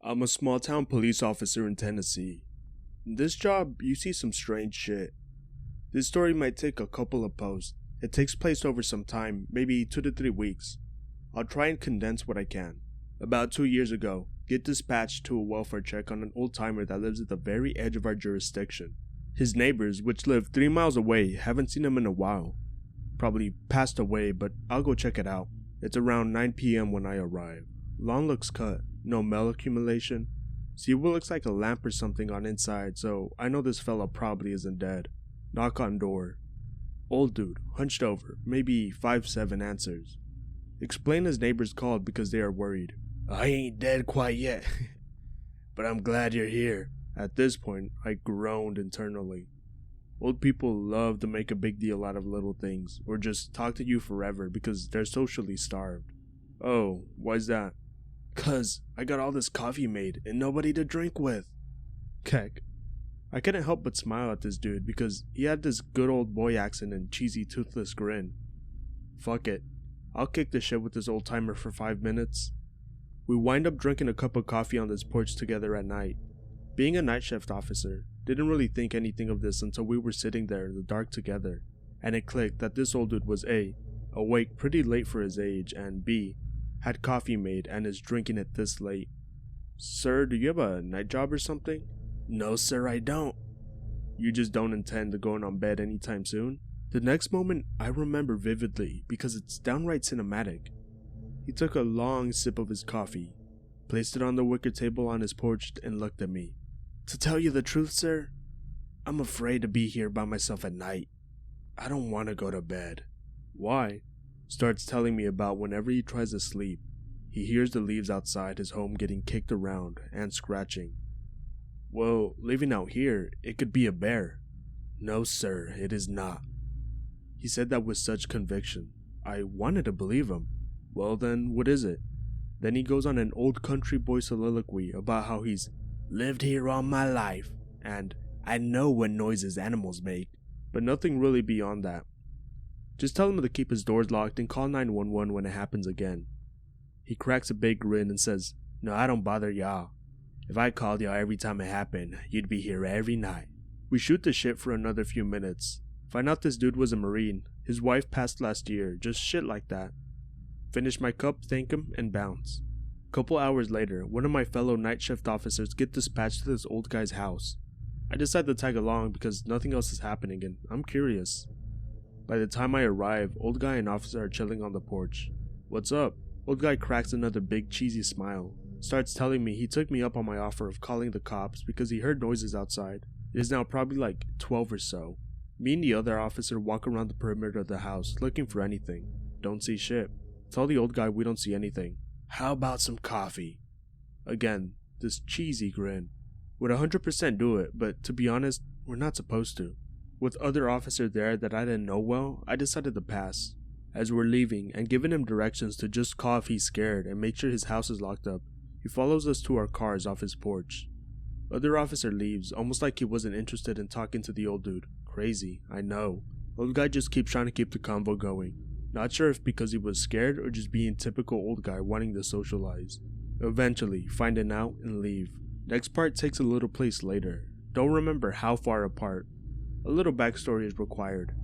I'm a small town police officer in Tennessee. In this job, you see some strange shit. This story might take a couple of posts. It takes place over some time, maybe 2 to 3 weeks. I'll try and condense what I can. About 2 years ago, get dispatched to a welfare check on an old-timer that lives at the very edge of our jurisdiction. His neighbors, which live 3 miles away, haven't seen him in a while. Probably passed away, but I'll go check it out. It's around 9 p.m. when I arrive. Lawn looks cut, no metal accumulation. See what looks like a lamp or something on inside, so I know this fella probably isn't dead. Knock on door. Old dude, hunched over, maybe 5'7", answers. Explain his neighbors called because they are worried. I ain't dead quite yet, but I'm glad you're here. At this point, I groaned internally. Old people love to make a big deal out of little things, or just talk to you forever because they're socially starved. Oh, why's that? 'Cause I got all this coffee made and nobody to drink with. Keck. I couldn't help but smile at this dude because he had this good old boy accent and cheesy toothless grin. Fuck it. I'll kick the shit with this old timer for 5 minutes. We wind up drinking a cup of coffee on this porch together at night. Being a night shift officer, didn't really think anything of this until we were sitting there in the dark together, and it clicked that this old dude was A, awake pretty late for his age, and B, had coffee made and is drinking it this late. Sir, do you have a night job or something? No sir, I don't. You just don't intend to go on bed anytime soon? The next moment I remember vividly because it's downright cinematic. He took a long sip of his coffee, placed it on the wicker table on his porch and looked at me. To tell you the truth, sir, I'm afraid to be here by myself at night. I don't want to go to bed. Why? Starts telling me about whenever he tries to sleep, he hears the leaves outside his home getting kicked around and scratching. Well, living out here, it could be a bear. No sir, it is not. He said that with such conviction. I wanted to believe him. Well then, what is it? Then he goes on an old country boy soliloquy about how he's lived here all my life, and I know what noises animals make, but nothing really beyond that. Just tell him to keep his doors locked and call 911 when it happens again. He cracks a big grin and says, No, I don't bother y'all. If I called y'all every time it happened, you'd be here every night. We shoot the shit for another few minutes. Find out this dude was a Marine. His wife passed last year, just shit like that. Finish my cup, thank him, and bounce. Couple hours later, one of my fellow night shift officers get dispatched to this old guy's house. I decide to tag along because nothing else is happening and I'm curious. By the time I arrive, old guy and officer are chilling on the porch. What's up? Old guy cracks another big cheesy smile. Starts telling me he took me up on my offer of calling the cops because he heard noises outside. It is now probably like 12 or so. Me and the other officer walk around the perimeter of the house looking for anything. Don't see shit. Tell the old guy we don't see anything. How about some coffee? Again, this cheesy grin. Would 100% do it, but to be honest, we're not supposed to. With other officer there that I didn't know well, I decided to pass. As we're leaving and giving him directions to just call if he's scared and make sure his house is locked up, he follows us to our cars off his porch. Other officer leaves, almost like he wasn't interested in talking to the old dude. Crazy, I know. Old guy just keeps trying to keep the convo going. Not sure if because he was scared or just being typical old guy wanting to socialize. Eventually, finding out and leave. Next part takes a little place later. Don't remember how far apart. A little backstory is required.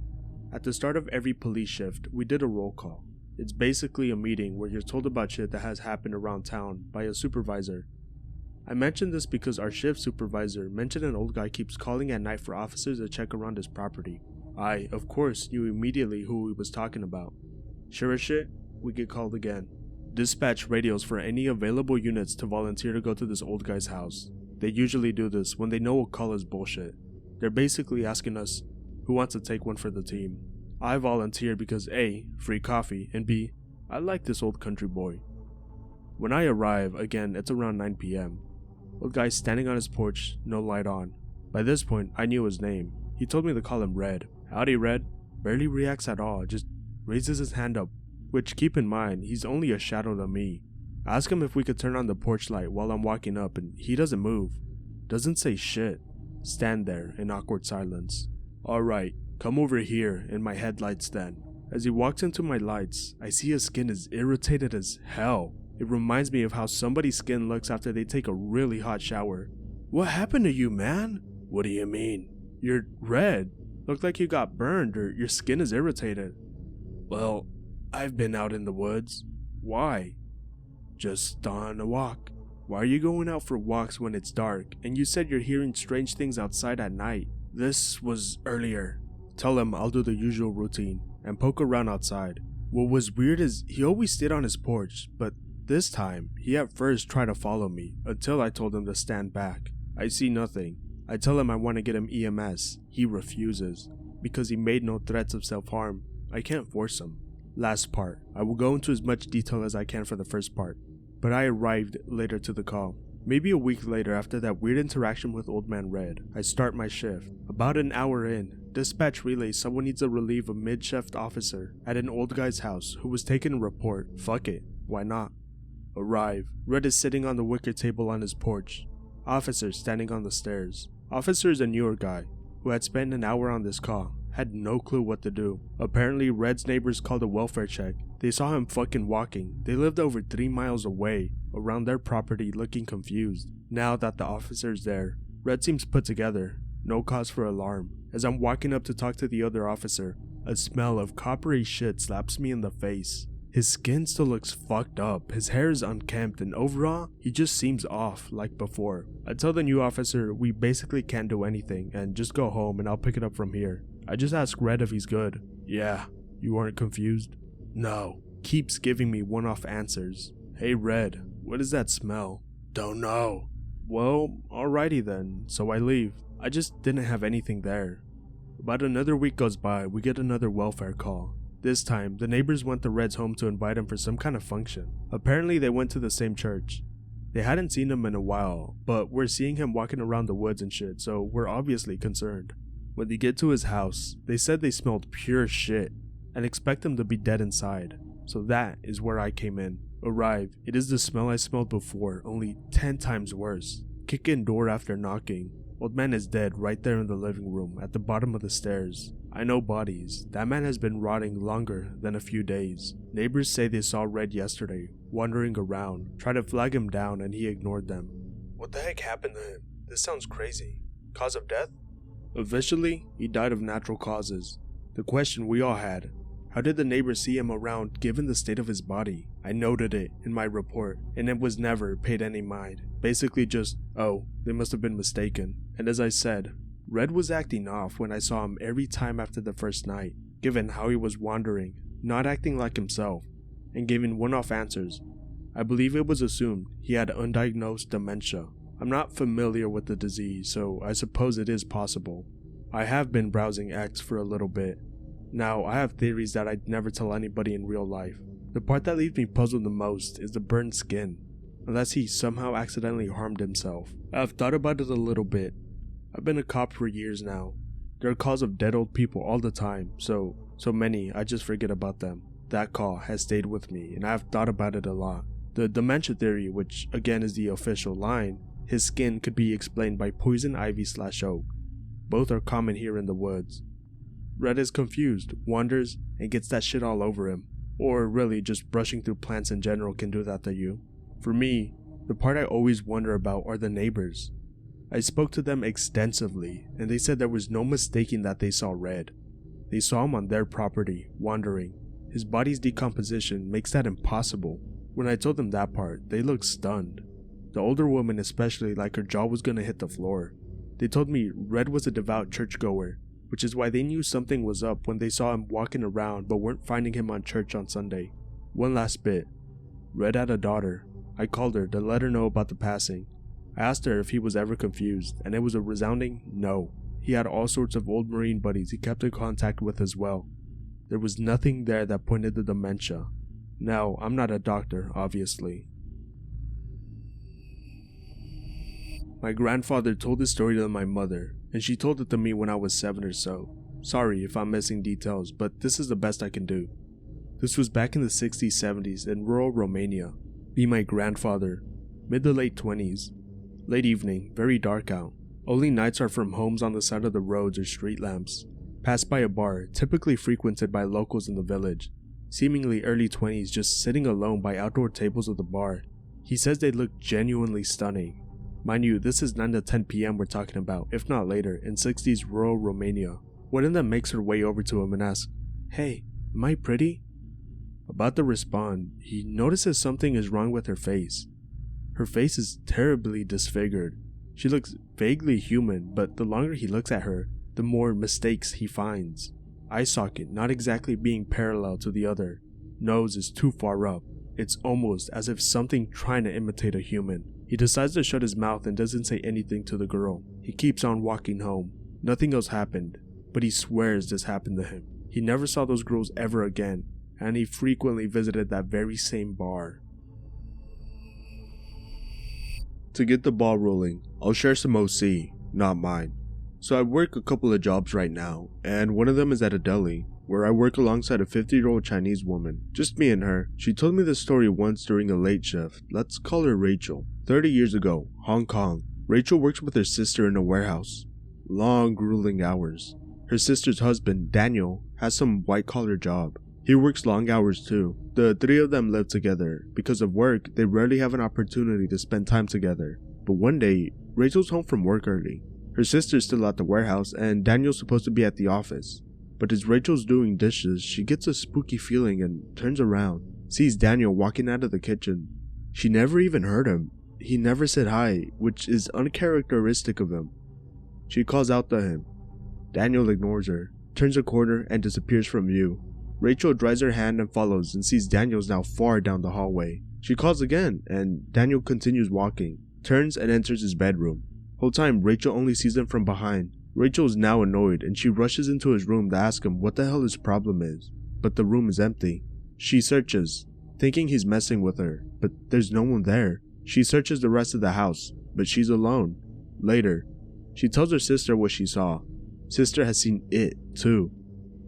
At the start of every police shift, we did a roll call. It's basically a meeting where you're told about shit that has happened around town by a supervisor. I mentioned this because our shift supervisor mentioned an old guy keeps calling at night for officers to check around his property. I, of course, knew immediately who he was talking about. Sure as shit, we get called again. Dispatch radios for any available units to volunteer to go to this old guy's house. They usually do this when they know a call is bullshit. They're basically asking us, who wants to take one for the team? I volunteered because A, free coffee, and B, I like this old country boy. When I arrive, again, it's around 9 p.m. Old guy standing on his porch, no light on. By this point, I knew his name. He told me to call him Red. Howdy, Red. Barely reacts at all, just raises his hand up, which, keep in mind, he's only a shadow to me. I ask him if we could turn on the porch light while I'm walking up and he doesn't move. Doesn't say shit. Stand there in awkward silence. Alright, come over here in my headlights then. As he walks into my lights, I see his skin is irritated as hell. It reminds me of how somebody's skin looks after they take a really hot shower. What happened to you, man? What do you mean? You're red. Look like you got burned or your skin is irritated. Well, I've been out in the woods. Why? Just on a walk. Why are you going out for walks when it's dark and you said you're hearing strange things outside at night? This was earlier. Tell him I'll do the usual routine and poke around outside. What was weird is he always stayed on his porch, but this time he at first tried to follow me until I told him to stand back. I see nothing. I tell him I want to get him EMS. He refuses. Because he made no threats of self-harm, I can't force him. Last part. I will go into as much detail as I can for the first part. But I arrived later to the call. Maybe a week later after that weird interaction with Old Man Red, I start my shift. About an hour in, dispatch relays someone needs to relieve a mid-shift officer at an old guy's house who was taking a report. Fuck it. Why not? Arrive. Red is sitting on the wicker table on his porch. Officer standing on the stairs. Officer is a newer guy who had spent an hour on this call. Had no clue what to do. Apparently, Red's neighbors called a welfare check. They saw him fucking walking. They lived over 3 miles away, around their property, looking confused. Now that the officer's there, Red seems put together. No cause for alarm. As I'm walking up to talk to the other officer, a smell of coppery shit slaps me in the face. His skin still looks fucked up, his hair is unkempt, and overall, he just seems off like before. I tell the new officer we basically can't do anything and just go home and I'll pick it up from here. I just ask Red if he's good. Yeah. You aren't confused? No. Keeps giving me one-off answers. Hey Red, what is that smell? Don't know. Well, alrighty then, so I leave. I just didn't have anything there. About another week goes by, we get another welfare call. This time, the neighbors went to Red's home to invite him for some kind of function. Apparently they went to the same church. They hadn't seen him in a while, but we're seeing him walking around the woods and shit, so we're obviously concerned. When they get to his house, they said they smelled pure shit and expect him to be dead inside. So that is where I came in. Arrive, it is the smell I smelled before, only 10 times worse. Kick in door after knocking. Old man is dead right there in the living room at the bottom of the stairs. I know bodies. That man has been rotting longer than a few days. Neighbors say they saw Red yesterday, wandering around, tried to flag him down and he ignored them. What the heck happened to him? This sounds crazy. Cause of death? Officially, he died of natural causes. The question we all had, how did the neighbors see him around given the state of his body? I noted it in my report, and it was never paid any mind. Basically just, oh, they must have been mistaken. And as I said, Red was acting off when I saw him every time after the first night, given how he was wandering, not acting like himself, and giving one-off answers. I believe it was assumed he had undiagnosed dementia. I'm not familiar with the disease, so I suppose it is possible. I have been browsing X for a little bit. Now, I have theories that I'd never tell anybody in real life. The part that leaves me puzzled the most is the burned skin, unless he somehow accidentally harmed himself. I've thought about it a little bit. I've been a cop for years now. There are calls of dead old people all the time, so many I just forget about them. That call has stayed with me, and I've thought about it a lot. The dementia theory, which again is the official line, his skin could be explained by poison ivy/oak. Both are common here in the woods. Red is confused, wanders, and gets that shit all over him. Or really, just brushing through plants in general can do that to you. For me, the part I always wonder about are the neighbors. I spoke to them extensively, and they said there was no mistaking that they saw Red. They saw him on their property, wandering. His body's decomposition makes that impossible. When I told them that part, they looked stunned. The older woman especially, like her jaw was gonna hit the floor. They told me Red was a devout churchgoer, which is why they knew something was up when they saw him walking around but weren't finding him on church on Sunday. One last bit. Red had a daughter. I called her to let her know about the passing. I asked her if he was ever confused, and it was a resounding no. He had all sorts of old Marine buddies he kept in contact with as well. There was nothing there that pointed to dementia. Now, I'm not a doctor, obviously. My grandfather told this story to my mother, and she told it to me when I was 7 or so. Sorry if I'm missing details, but this is the best I can do. This was back in the 60s, 70s in rural Romania. Me, my grandfather, mid to late 20s. Late evening, very dark out. Only nights are from homes on the side of the roads or street lamps. Passed by a bar, typically frequented by locals in the village. seemingly early 20s, just sitting alone by outdoor tables of the bar. He says they look genuinely stunning. Mind you, this is 9 to 10 p.m. we're talking about, if not later, in 60s rural Romania. One of them makes her way over to him and asks, "Hey, am I pretty?" About to respond, he notices something is wrong with her face. Her face is terribly disfigured. She looks vaguely human, but the longer he looks at her, the more mistakes he finds. Eye socket not exactly being parallel to the other. Nose is too far up. It's almost as if something trying to imitate a human. He decides to shut his mouth and doesn't say anything to the girl. He keeps on walking home. Nothing else happened, but he swears this happened to him. He never saw those girls ever again, and he frequently visited that very same bar. To get the ball rolling, I'll share some OC, not mine. So I work a couple of jobs right now, and one of them is at a deli, where I work alongside a 50-year-old Chinese woman. Just me and her. She told me this story once during a late shift. Let's call her Rachel. 30 years ago, Hong Kong. Rachel works with her sister in a warehouse. Long, grueling hours. Her sister's husband, Daniel, has some white-collar job. He works long hours too. The three of them live together. Because of work, they rarely have an opportunity to spend time together. But one day, Rachel's home from work early. Her sister's still at the warehouse, and Daniel's supposed to be at the office. But as Rachel's doing dishes, she gets a spooky feeling and turns around, sees Daniel walking out of the kitchen. She never even heard him. He never said hi, which is uncharacteristic of him. She calls out to him. Daniel ignores her, turns a corner, and disappears from view. Rachel dries her hand and follows and sees Daniel's now far down the hallway. She calls again, and Daniel continues walking, turns and enters his bedroom. Whole time, Rachel only sees him from behind. Rachel is now annoyed, and she rushes into his room to ask him what the hell his problem is. But the room is empty. She searches, thinking he's messing with her, but there's no one there. She searches the rest of the house, but she's alone. Later, she tells her sister what she saw. Sister has seen it, too.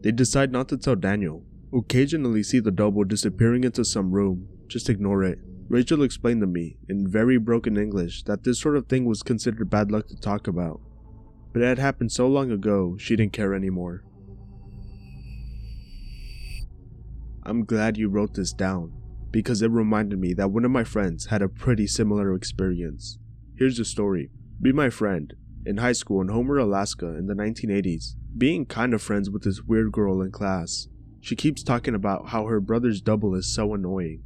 They decide not to tell Daniel. Occasionally see the double disappearing into some room. Just ignore it. Rachel explained to me, in very broken English, that this sort of thing was considered bad luck to talk about. But it had happened so long ago, she didn't care anymore. I'm glad you wrote this down, because it reminded me that one of my friends had a pretty similar experience. Here's the story. Be my friend. In high school in Homer, Alaska in the 1980s, being kind of friends with this weird girl in class. She keeps talking about how her brother's double is so annoying.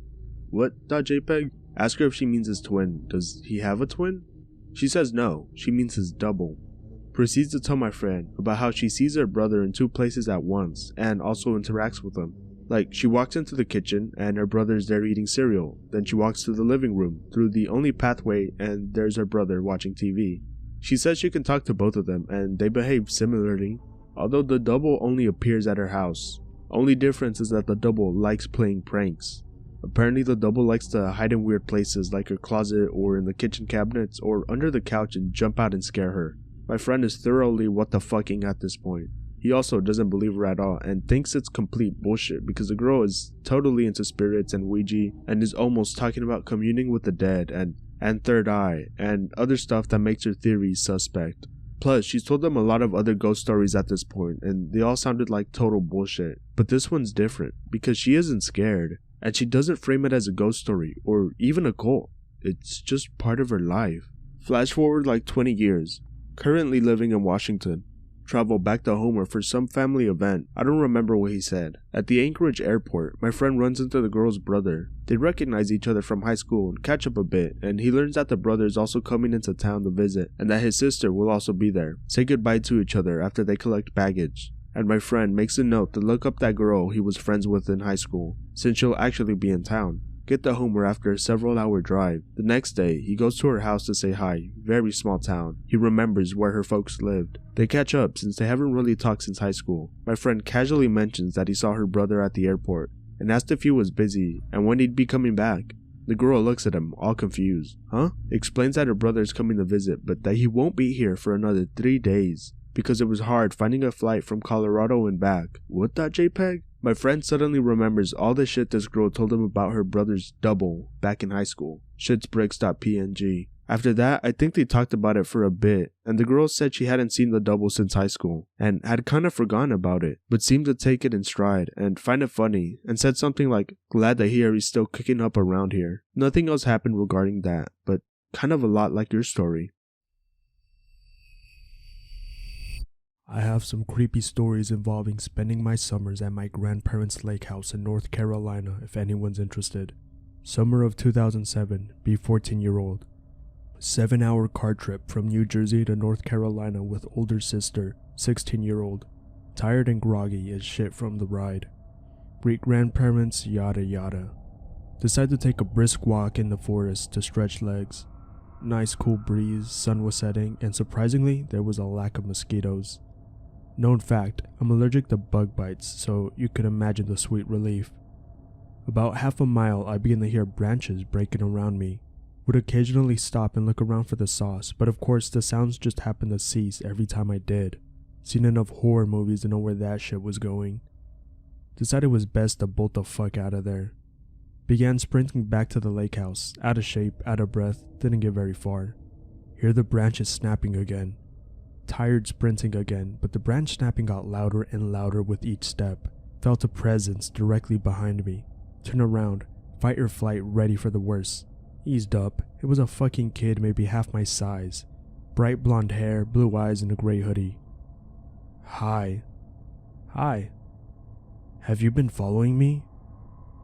What? .jpg? Ask her if she means his twin. Does he have a twin? She says no, she means his double. Proceeds to tell my friend about how she sees her brother in two places at once and also interacts with him. Like, she walks into the kitchen and her brother is there eating cereal. Then she walks to the living room through the only pathway and there's her brother watching TV. She says she can talk to both of them and they behave similarly, although the double only appears at her house. Only difference is that the double likes playing pranks. Apparently the double likes to hide in weird places like her closet or in the kitchen cabinets or under the couch and jump out and scare her. My friend is thoroughly what the fucking at this point. He also doesn't believe her at all and thinks it's complete bullshit because the girl is totally into spirits and Ouija and is almost talking about communing with the dead and third eye and other stuff that makes her theories suspect. Plus, she's told them a lot of other ghost stories at this point and they all sounded like total bullshit. But this one's different because she isn't scared and she doesn't frame it as a ghost story or even a cult. It's just part of her life. Flash forward like 20 years. Currently living in Washington. Travel back to Homer for some family event. I don't remember what he said. At the Anchorage airport, my friend runs into the girl's brother. They recognize each other from high school and catch up a bit, and he learns that the brother is also coming into town to visit, and that his sister will also be there. Say goodbye to each other after they collect baggage. And my friend makes a note to look up that girl he was friends with in high school, since she'll actually be in town. Get to Homer after a several-hour drive. The next day, he goes to her house to say hi. Very small town. He remembers where her folks lived. They catch up since they haven't really talked since high school. My friend casually mentions that he saw her brother at the airport and asked if he was busy and when he'd be coming back. The girl looks at him, all confused. Huh? Explains that her brother is coming to visit, but that he won't be here for another 3 days because it was hard finding a flight from Colorado and back. What? .jpg? My friend suddenly remembers all the shit this girl told him about her brother's double back in high school. Shitsbricks.png. After that, I think they talked about it for a bit, and the girl said she hadn't seen the double since high school, and had kind of forgotten about it, but seemed to take it in stride and find it funny, and said something like, "Glad to hear he's still kicking up around here." Nothing else happened regarding that, but kind of a lot like your story. I have some creepy stories involving spending my summers at my grandparents' lake house in North Carolina if anyone's interested. Summer of 2007, be 14-year-old. 7-hour car trip from New Jersey to North Carolina with older sister, 16-year-old. Tired and groggy as shit from the ride. Great-grandparents, yada yada. Decide to take a brisk walk in the forest to stretch legs. Nice cool breeze, sun was setting, and surprisingly, there was a lack of mosquitoes. Known fact, I'm allergic to bug bites, so you could imagine the sweet relief. About half a mile, I began to hear branches breaking around me. Would occasionally stop and look around for the sauce, but of course the sounds just happened to cease every time I did. Seen enough horror movies to know where that shit was going. Decided it was best to bolt the fuck out of there. Began sprinting back to the lake house, out of shape, out of breath, didn't get very far. Hear the branches snapping again. Tired sprinting again, but the branch snapping got louder and louder with each step. Felt a presence directly behind me. Turn around, fight or flight, ready for the worst. Eased up, it was a fucking kid maybe half my size. Bright blonde hair, blue eyes, and a gray hoodie. Hi. Hi. Have you been following me?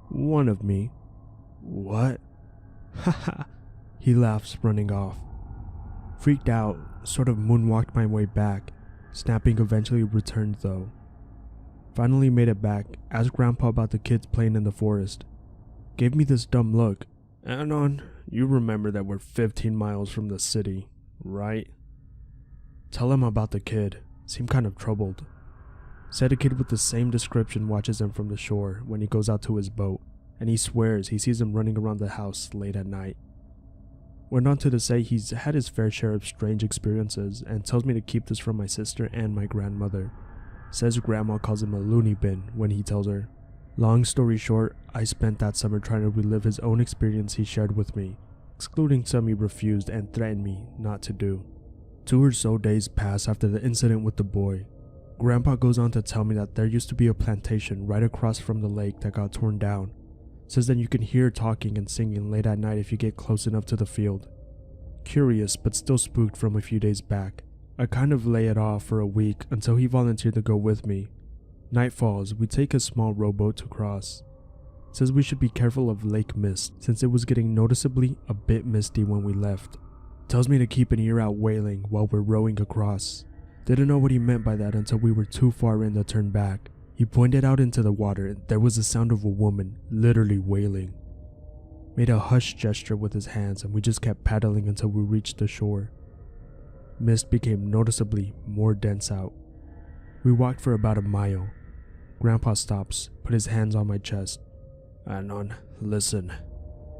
One of me. What? Haha. He laughs, running off. Freaked out, sort of moonwalked my way back. Snapping eventually returned though. Finally made it back, asked Grandpa about the kids playing in the forest. Gave me this dumb look. Anon, you remember that we're 15 miles from the city, right? Tell him about the kid. Seemed kind of troubled. Said a kid with the same description watches him from the shore when he goes out to his boat, and he swears he sees him running around the house late at night. Went on to say he's had his fair share of strange experiences and tells me to keep this from my sister and my grandmother. Says grandma calls him a loony bin when he tells her. Long story short, I spent that summer trying to relive his own experience he shared with me, excluding some he refused and threatened me not to do. 2 or so days pass after the incident with the boy. Grandpa goes on to tell me that there used to be a plantation right across from the lake that got torn down. Says that you can hear talking and singing late at night if you get close enough to the field. Curious but still spooked from a few days back. I kind of lay it off for a week until he volunteered to go with me. Night falls, we take a small rowboat to cross. Says we should be careful of lake mist since it was getting noticeably a bit misty when we left. Tells me to keep an ear out wailing while we're rowing across. Didn't know what he meant by that until we were too far in to turn back. He pointed out into the water and there was the sound of a woman literally wailing. Made a hush gesture with his hands and we just kept paddling until we reached the shore. Mist became noticeably more dense out. We walked for about a mile. Grandpa stops, put his hands on my chest. Anon, listen.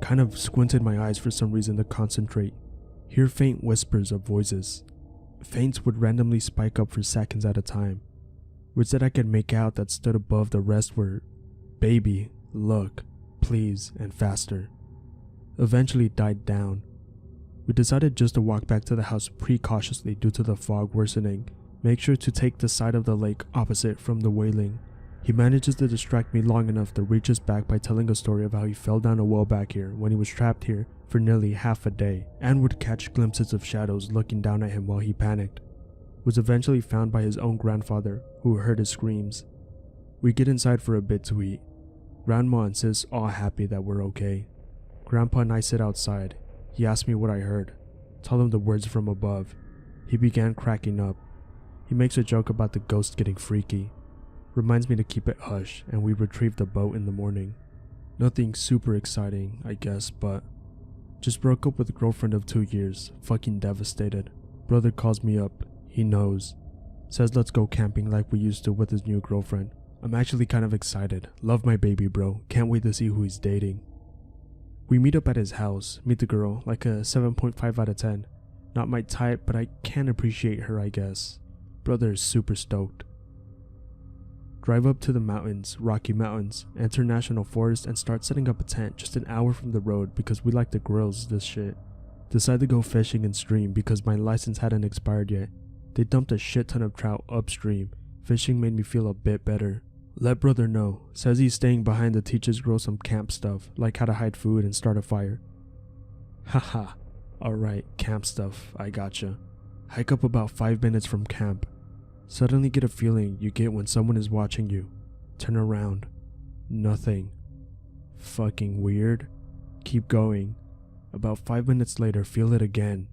Kind of squinted my eyes for some reason to concentrate. Hear faint whispers of voices. Feints would randomly spike up for seconds at a time. Words that I could make out that stood above the rest were, baby, look, please, and faster. Eventually died down. We decided just to walk back to the house precautiously due to the fog worsening. Make sure to take the side of the lake opposite from the wailing. He manages to distract me long enough to reach us back by telling a story of how he fell down a well back here when he was trapped here for nearly half a day and would catch glimpses of shadows looking down at him while he panicked. Was eventually found by his own grandfather who heard his screams. We get inside for a bit to eat. Grandma and sis all happy that we're okay. Grandpa and I sit outside. He asked me what I heard. Tell him the words from above. He began cracking up. He makes a joke about the ghost getting freaky. Reminds me to keep it hush, and we retrieve the boat in the morning. Nothing super exciting, I guess, but just broke up with a girlfriend of 2 years. Fucking devastated. Brother calls me up. He knows. Says let's go camping like we used to with his new girlfriend. I'm actually kind of excited. Love my baby bro. Can't wait to see who he's dating. We meet up at his house. Meet the girl, like a 7.5 out of 10. Not my type, but I can appreciate her, I guess. Brother is super stoked. Drive up to the mountains, Rocky Mountains, enter National Forest and start setting up a tent just an hour from the road because we like to grills this shit. Decide to go fishing in stream because my license hadn't expired yet. They dumped a shit ton of trout upstream. Fishing made me feel a bit better. Let brother know. Says he's staying behind to teach his girl some camp stuff, like how to hide food and start a fire. Haha. Alright, camp stuff, I gotcha. Hike up about 5 minutes from camp. Suddenly get a feeling you get when someone is watching you. Turn around. Nothing. Fucking weird. Keep going. About 5 minutes later, feel it again.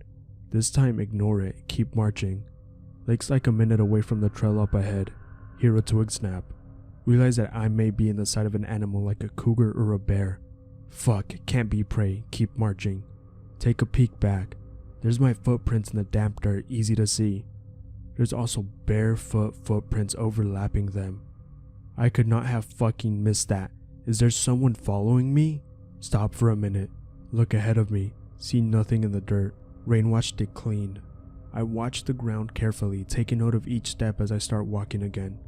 This time ignore it, keep marching. Lake's like a minute away from the trail up ahead. Hear a twig snap. Realize that I may be in the sight of an animal like a cougar or a bear. Fuck, can't be prey, keep marching. Take a peek back. There's my footprints in the damp dirt, easy to see. There's also barefoot footprints overlapping them. I could not have fucking missed that. Is there someone following me? Stop for a minute. Look ahead of me. See nothing in the dirt. Rain washed it clean. I watch the ground carefully, taking note of each step as I start walking again.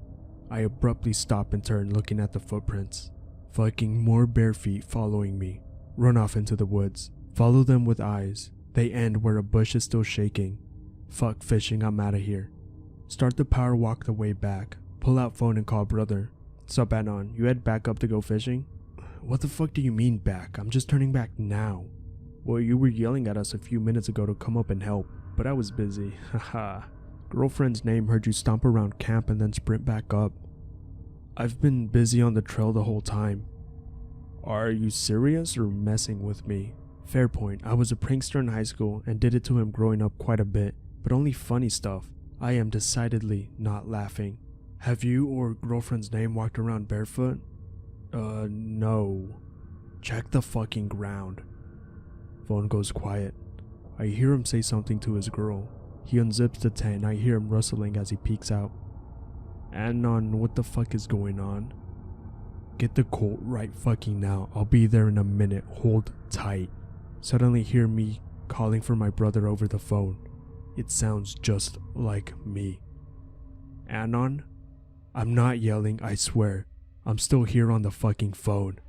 I abruptly stop and turn, looking at the footprints. Fucking more bare feet following me. Run off into the woods. Follow them with eyes. They end where a bush is still shaking. Fuck fishing, I'm outta here. Start the power walk the way back. Pull out phone and call brother. Sup Anon, you head back up to go fishing? What the fuck do you mean back? I'm just turning back now. Well, you were yelling at us a few minutes ago to come up and help, but I was busy. Haha. Girlfriend's name heard you stomp around camp and then sprint back up. I've been busy on the trail the whole time. Are you serious or messing with me? Fair point, I was a prankster in high school and did it to him growing up quite a bit, but only funny stuff. I am decidedly not laughing. Have you or girlfriend's name walked around barefoot? No. Check the fucking ground. Phone goes quiet. I hear him say something to his girl. He unzips the tent and I hear him rustling as he peeks out. Anon, what the fuck is going on? Get the Colt right fucking now. I'll be there in a minute. Hold tight. Suddenly hear me calling for my brother over the phone. It sounds just like me. Anon? I'm not yelling, I swear. I'm still here on the fucking phone.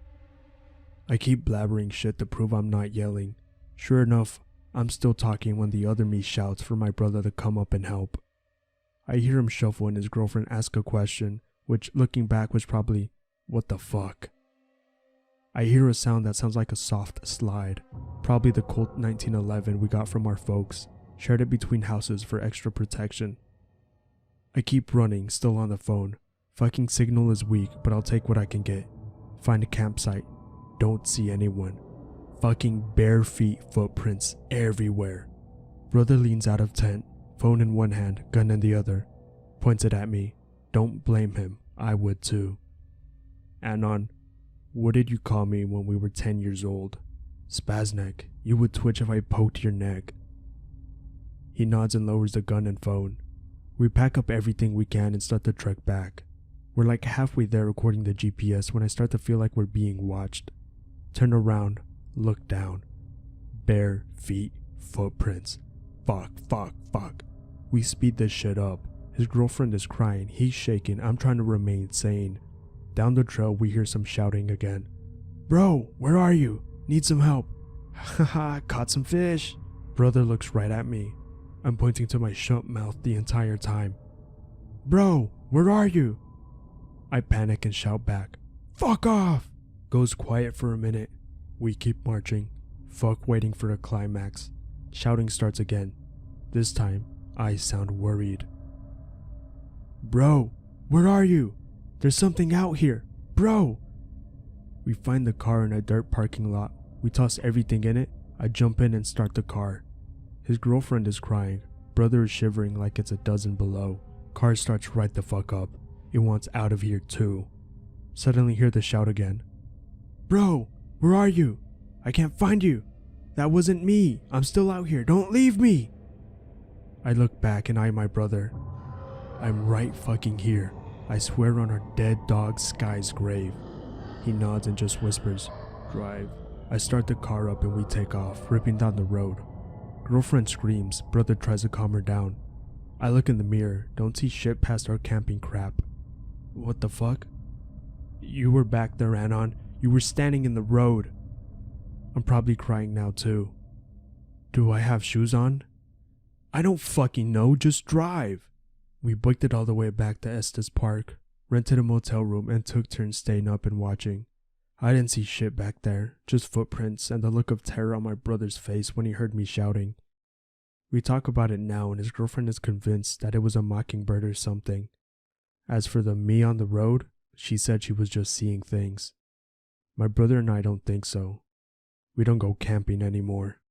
I keep blabbering shit to prove I'm not yelling. Sure enough, I'm still talking when the other me shouts for my brother to come up and help. I hear him shuffle and his girlfriend ask a question, which looking back was probably, what the fuck? I hear a sound that sounds like a soft slide. Probably the Colt 1911 we got from our folks. Shared it between houses for extra protection. I keep running, still on the phone. Fucking signal is weak, but I'll take what I can get. Find a campsite. Don't see anyone. Fucking bare feet footprints everywhere. Brother leans out of tent, phone in one hand, gun in the other. Points it at me. Don't blame him, I would too. Anon, what did you call me when we were 10 years old? Spazneck, you would twitch if I poked your neck. He nods and lowers the gun and phone. We pack up everything we can and start the trek back. We're like halfway there according to GPS when I start to feel like we're being watched. Turn around, look down. Bare feet footprints. Fuck. We speed this shit up. His girlfriend is crying, he's shaking, I'm trying to remain sane. Down the trail we hear some shouting again. Bro, where are you? Need some help. Haha, caught some fish. Brother looks right at me. I'm pointing to my shut mouth the entire time. Bro, where are you? I panic and shout back. Fuck off! Goes quiet for a minute. We keep marching. Fuck waiting for a climax. Shouting starts again. This time, I sound worried. Bro, where are you? There's something out here. Bro! We find the car in a dirt parking lot. We toss everything in it. I jump in and start the car. His girlfriend is crying. Brother is shivering like it's a dozen below. Car starts right the fuck up. It wants out of here too. Suddenly hear the shout again. Bro, where are you? I can't find you. That wasn't me. I'm still out here. Don't leave me. I look back and eye my brother. I'm right fucking here. I swear on our dead dog Sky's grave. He nods and just whispers, drive. I start the car up and we take off, ripping down the road. Girlfriend screams, brother tries to calm her down. I look in the mirror, don't see shit past our camping crap. What the fuck? You were back there, Anon. You were standing in the road. I'm probably crying now too. Do I have shoes on? I don't fucking know, just drive. We booked it all the way back to Estes Park, rented a motel room, and took turns staying up and watching. I didn't see shit back there, just footprints and the look of terror on my brother's face when he heard me shouting. We talk about it now and his girlfriend is convinced that it was a mockingbird or something. As for the me on the road, she said she was just seeing things. My brother and I don't think so. We don't go camping anymore.